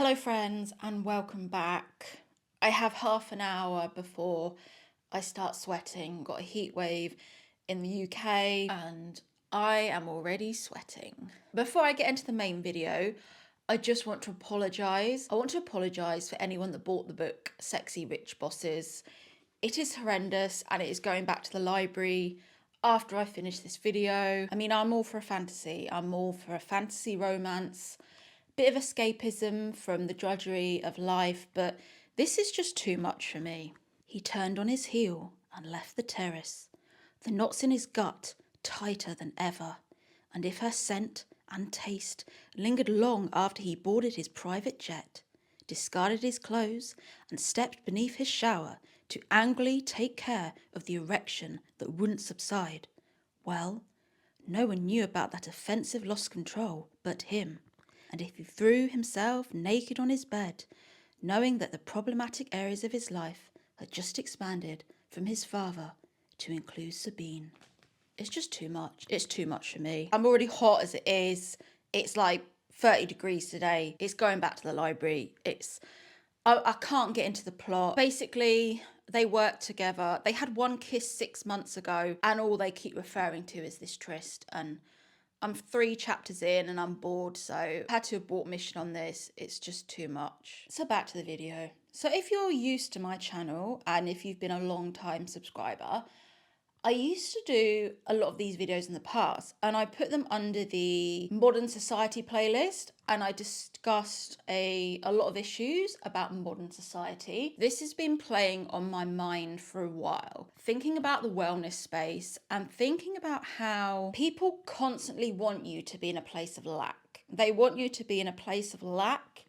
Hello friends and welcome back. I have half an hour before I start sweating. Got a heat wave in the UK and I am already sweating. Before I get into the main video, I just want to apologise. I want to apologise for anyone that bought the book Sexy Rich Bosses. It is horrendous and it is going back to the library after I finish this video. I mean, I'm all for a fantasy. I'm all for a fantasy romance. Bit of escapism from the drudgery of life, but this is just too much for me. He turned on his heel and left the terrace, the knots in his gut tighter than ever, and if her scent and taste lingered long after he boarded his private jet, discarded his clothes, and stepped beneath his shower to angrily take care of the erection that wouldn't subside, well, no one knew about that offensive lost control but him. And if he threw himself naked on his bed, knowing that the problematic areas of his life had just expanded from his father to include Sabine. It's just too much. It's too much for me. I'm already hot as it is. It's like 30 degrees today. It's going back to the library. I can't get into the plot. Basically, they work together. They had one kiss 6 months ago, and all they keep referring to is this tryst. And I'm 3 chapters in and I'm bored, so I had to abort mission on this. It's just too much. So back to the video. So if you're used to my channel and if you've been a long time subscriber, I used to do a lot of these videos in the past and I put them under the modern society playlist and I discussed a lot of issues about modern society. This has been playing on my mind for a while, thinking about the wellness space and thinking about how people constantly want you to be in a place of lack. They want you to be in a place of lack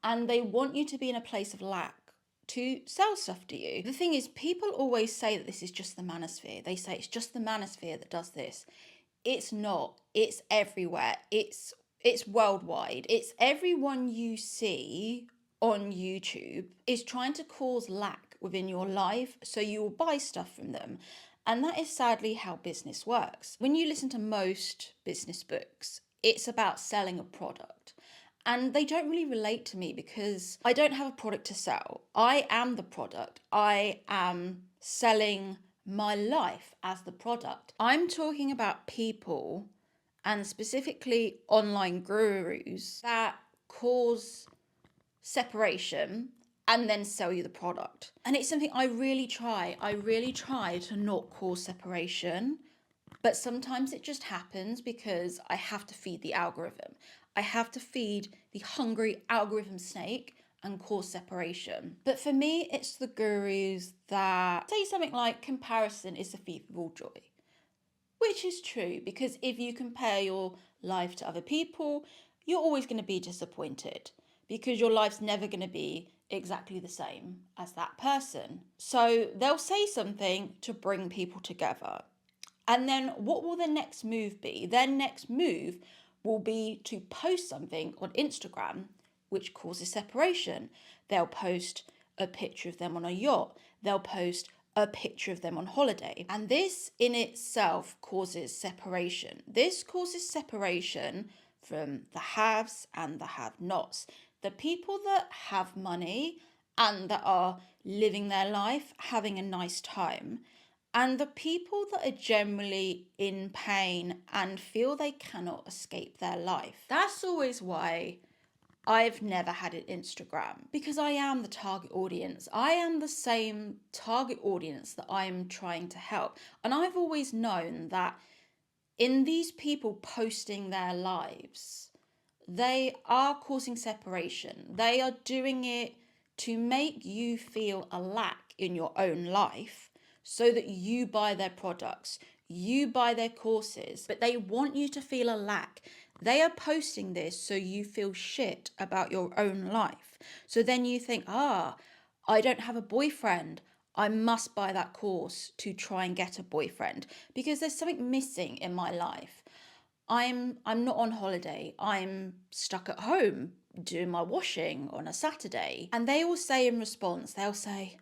and they want you to be in a place of lack to sell stuff to you. The thing is, people always say that this is just the manosphere. They say it's just the manosphere that does this. It's not. It's everywhere. It's worldwide. It's everyone you see on YouTube is trying to cause lack within your life so you will buy stuff from them. And that is sadly how business works. When you listen to most business books, it's about selling a product. And they don't really relate to me because I don't have a product to sell. I am the product. I am selling my life as the product. I'm talking about people and specifically online gurus that cause separation and then sell you the product. And it's something I really try. I really try to not cause separation. But sometimes it just happens because I have to feed the algorithm. I have to feed the hungry algorithm snake and cause separation. But for me, it's the gurus that say something like comparison is the thief of all joy. Which is true, because if you compare your life to other people, you're always going to be disappointed because your life's never going to be exactly the same as that person. So they'll say something to bring people together. And then what will their next move be? Their next move will be to post something on Instagram, which causes separation. They'll post a picture of them on a yacht. They'll post a picture of them on holiday. And this in itself causes separation. This causes separation from the haves and the have-nots. The people that have money and that are living their life, having a nice time, and the people that are generally in pain and feel they cannot escape their life. That's always why I've never had an Instagram, because I am the target audience. I am the same target audience that I'm trying to help. And I've always known that in these people posting their lives, they are causing separation. They are doing it to make you feel a lack in your own life so that you buy their products, you buy their courses, but they want you to feel a lack. They are posting this so you feel shit about your own life. So then you think, I don't have a boyfriend. I must buy that course to try and get a boyfriend because there's something missing in my life. I'm not on holiday. I'm stuck at home doing my washing on a Saturday. And they all say in response, they'll say,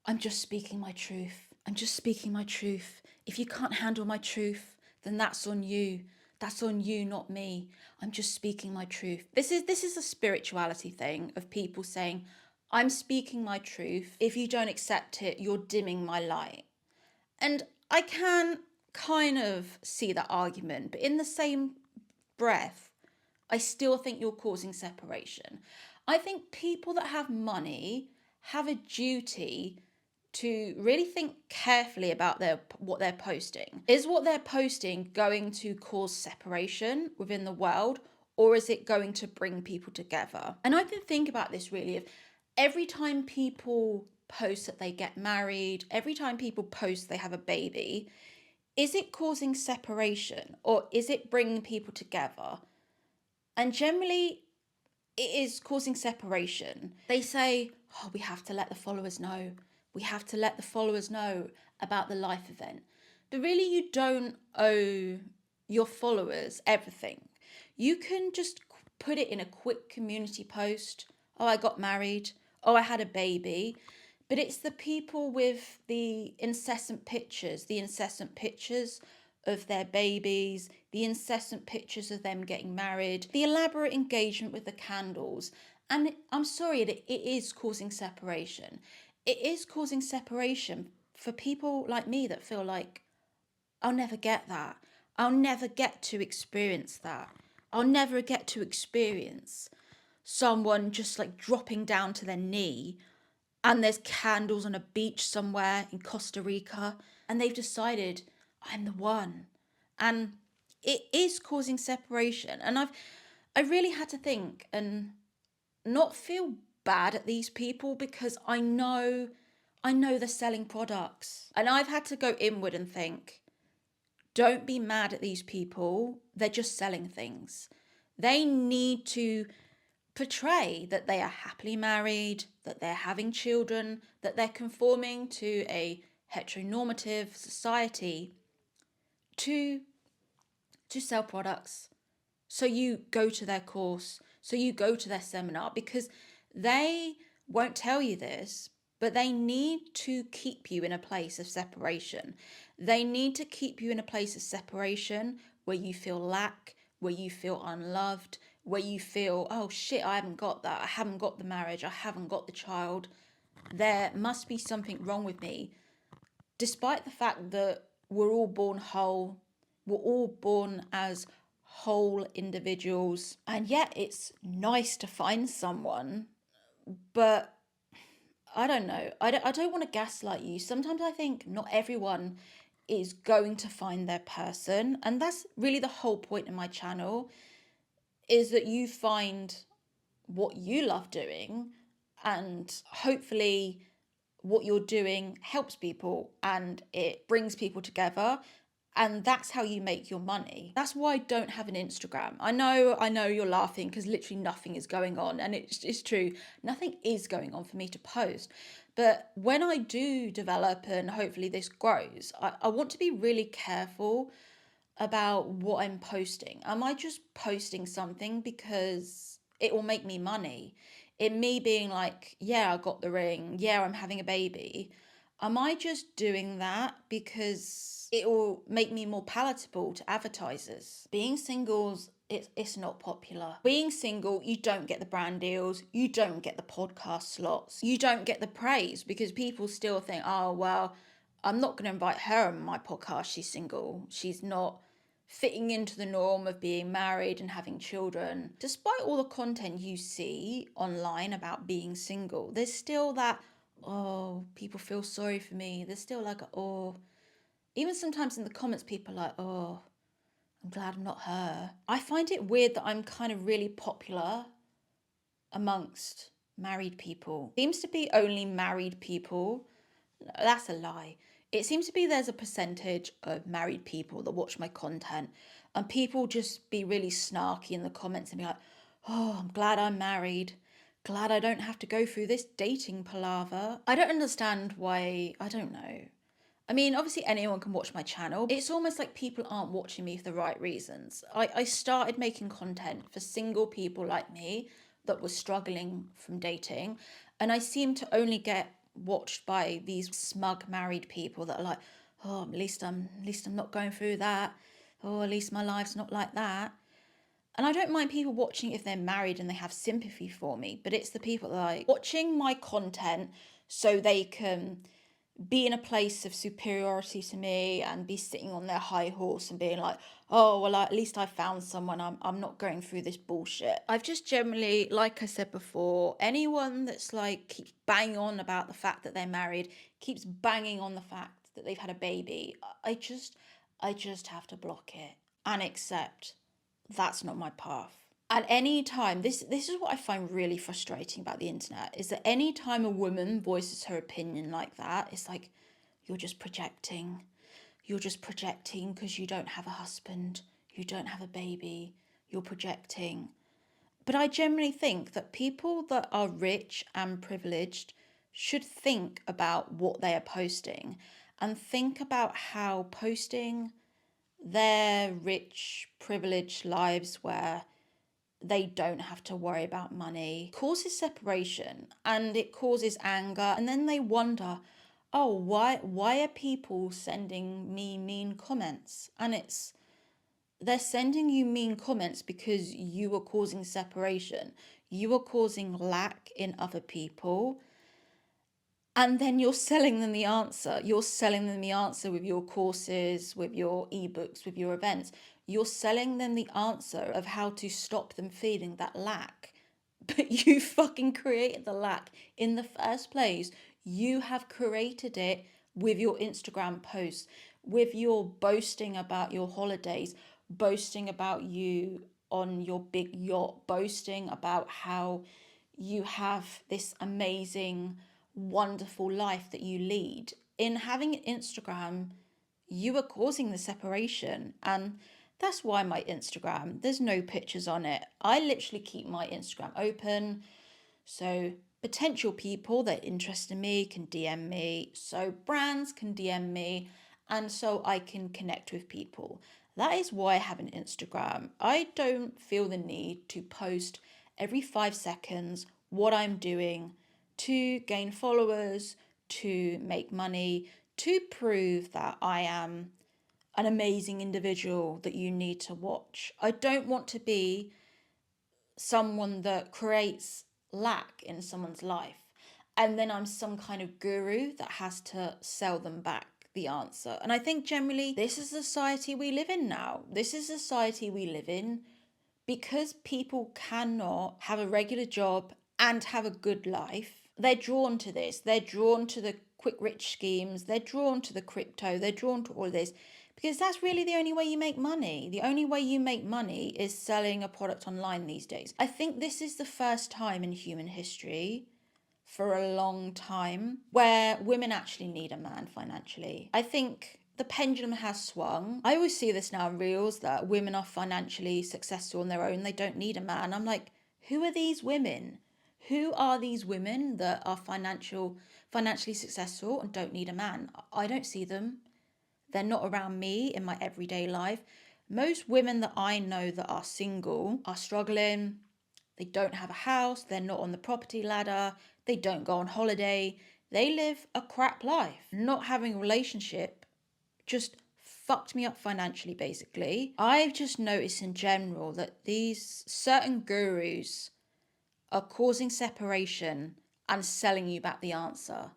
I'm just speaking my truth. I'm just speaking my truth. If you can't handle my truth, then that's on you. That's on you, not me. I'm just speaking my truth. This is a spirituality thing of people saying, I'm speaking my truth. If you don't accept it, you're dimming my light. And I can kind of see that argument, but in the same breath, I still think you're causing separation. I think people that have money have a duty to really think carefully about what they're posting. Is what they're posting going to cause separation within the world, or is it going to bring people together? And I can think about this really, if every time people post that they get married, every time people post they have a baby, is it causing separation or is it bringing people together? And generally, it is causing separation. They say, oh, we have to let the followers know. We have to let the followers know about the life event. But really, you don't owe your followers everything. You can just put it in a quick community post. Oh, I got married. Oh, I had a baby. But it's the people with the incessant pictures of their babies, the incessant pictures of them getting married, the elaborate engagement with the candles. And I'm sorry, it is causing separation. It is causing separation for people like me that feel like, I'll never get that. I'll never get to experience that. I'll never get to experience someone just like dropping down to their knee and there's candles on a beach somewhere in Costa Rica and they've decided I'm the one. And it is causing separation. And I really had to think and not feel bad at these people because I know they're selling products. And I've had to go inward and think, don't be mad at these people. They're just selling things. They need to portray that they are happily married, that they're having children, that they're conforming to a heteronormative society to sell products. So you go to their course, so you go to their seminar because they won't tell you this, but they need to keep you in a place of separation. They need to keep you in a place of separation where you feel lack, where you feel unloved, where you feel, oh shit, I haven't got that. I haven't got the marriage. I haven't got the child. There must be something wrong with me. Despite the fact that we're all born whole, we're all born as whole individuals. And yet it's nice to find someone, but I don't know. I don't want to gaslight you. Sometimes I think not everyone is going to find their person. And that's really the whole point of my channel, is that you find what you love doing and hopefully what you're doing helps people and it brings people together, and that's how you make your money. That's why I don't have an Instagram. I know you're laughing because literally nothing is going on, and it's true, nothing is going on for me to post. But when I do develop and hopefully this grows, I want to be really careful about what I'm posting. Am I just posting something because it will make me money? In me being like, yeah, I got the ring, yeah, I'm having a baby. Am I just doing that because it will make me more palatable to advertisers? Being singles, it's not popular. Being single, you don't get the brand deals, you don't get the podcast slots, you don't get the praise because people still think, oh, well, I'm not going to invite her on my podcast. She's single. She's not fitting into the norm of being married and having children. Despite all the content you see online about being single, there's still that, oh, people feel sorry for me. There's still like, oh, even sometimes in the comments, people are like, oh, I'm glad I'm not her. I find it weird that I'm kind of really popular amongst married people. Seems to be only married people. That's a lie. It seems to be there's a percentage of married people that watch my content, and people just be really snarky in the comments and be like, oh, I'm glad I'm married. Glad I don't have to go through this dating palaver. I don't understand why, I don't know. I mean, obviously anyone can watch my channel. It's almost like people aren't watching me for the right reasons. I started making content for single people like me that were struggling from dating, and I seem to only get watched by these smug married people that are like, oh, at least I'm not going through that. oh, at least my life's not like that. And I don't mind people watching if they're married and they have sympathy for me, but it's the people that are like watching my content so they can be in a place of superiority to me and be sitting on their high horse and being like, oh, well, at least I found someone. I'm not going through this bullshit. I've just generally, like I said before, anyone that's like keeps banging on about the fact that they're married, keeps banging on the fact that they've had a baby, I just have to block it and accept that's not my path. At any time, this is what I find really frustrating about the internet, is that any time a woman voices her opinion like that, it's like, you're just projecting. You're just projecting because you don't have a husband, you don't have a baby, you're projecting. But I generally think that people that are rich and privileged should think about what they are posting and think about how posting their rich, privileged lives where they don't have to worry about money causes separation and it causes anger, and then they wonder, oh, why are people sending me mean comments? And they're sending you mean comments because you are causing separation, you are causing lack in other people, and then you're selling them the answer. You're selling them the answer with your courses, with your ebooks, with your events. You're selling them the answer of how to stop them feeling that lack. But you fucking created the lack in the first place. You have created it with your Instagram posts, with your boasting about your holidays, boasting about you on your big yacht, boasting about how you have this amazing, wonderful life that you lead. In having an Instagram, you are causing the separation. And that's why my Instagram, there's no pictures on it. I literally keep my Instagram open. So potential people that are interested in me can DM me. So brands can DM me. And so I can connect with people. That is why I have an Instagram. I don't feel the need to post every 5 seconds what I'm doing to gain followers, to make money, to prove that I am an amazing individual that you need to watch. I don't want to be someone that creates lack in someone's life and then I'm some kind of guru that has to sell them back the answer. And I think generally this is the society we live in now. This is the society we live in because people cannot have a regular job and have a good life. They're drawn to this. They're drawn to the quick rich schemes. They're drawn to the crypto. They're drawn to all this because that's really the only way you make money. The only way you make money is selling a product online these days. I think this is the first time in human history for a long time where women actually need a man financially. I think the pendulum has swung. I always see this now in reels that women are financially successful on their own. They don't need a man. I'm like, who are these women? Who are these women that are financially successful and don't need a man? I don't see them. They're not around me in my everyday life. Most women that I know that are single are struggling. They don't have a house. They're not on the property ladder. They don't go on holiday. They live a crap life. Not having a relationship just fucked me up financially, basically. I've just noticed in general that these certain gurus are causing separation and selling you back the answer.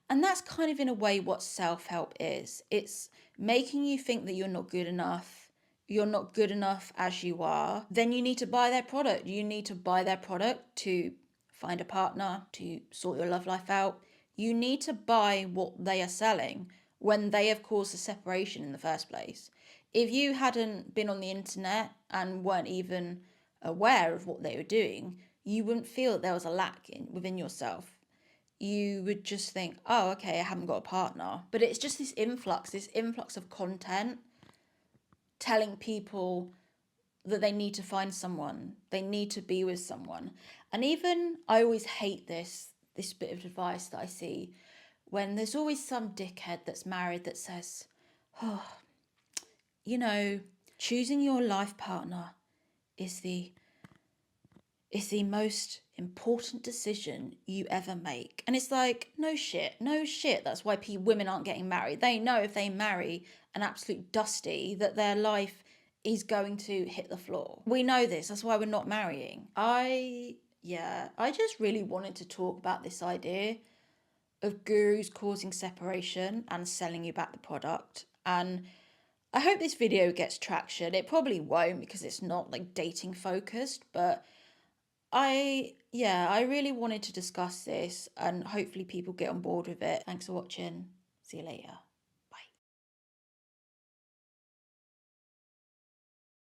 And that's kind of in a way what self-help is. It's making you think that you're not good enough. You're not good enough as you are. Then you need to buy their product. You need to buy their product to find a partner, to sort your love life out. You need to buy what they are selling when they have caused the separation in the first place. If you hadn't been on the internet and weren't even aware of what they were doing, you wouldn't feel that there was a lack within yourself. You would just think, oh, okay, I haven't got a partner. But it's just this influx of content telling people that they need to find someone, they need to be with someone. And even I always hate this bit of advice that I see when there's always some dickhead that's married that says, oh, choosing your life partner is the most important decision you ever make. And it's like, no shit. That's why women aren't getting married. They know if they marry an absolute dusty that their life is going to hit the floor. We know this, that's why we're not marrying. I just really wanted to talk about this idea of gurus causing separation and selling you back the product. And I hope this video gets traction. It probably won't because it's not like dating focused, but I really wanted to discuss this and hopefully people get on board with it. Thanks for watching. See you later.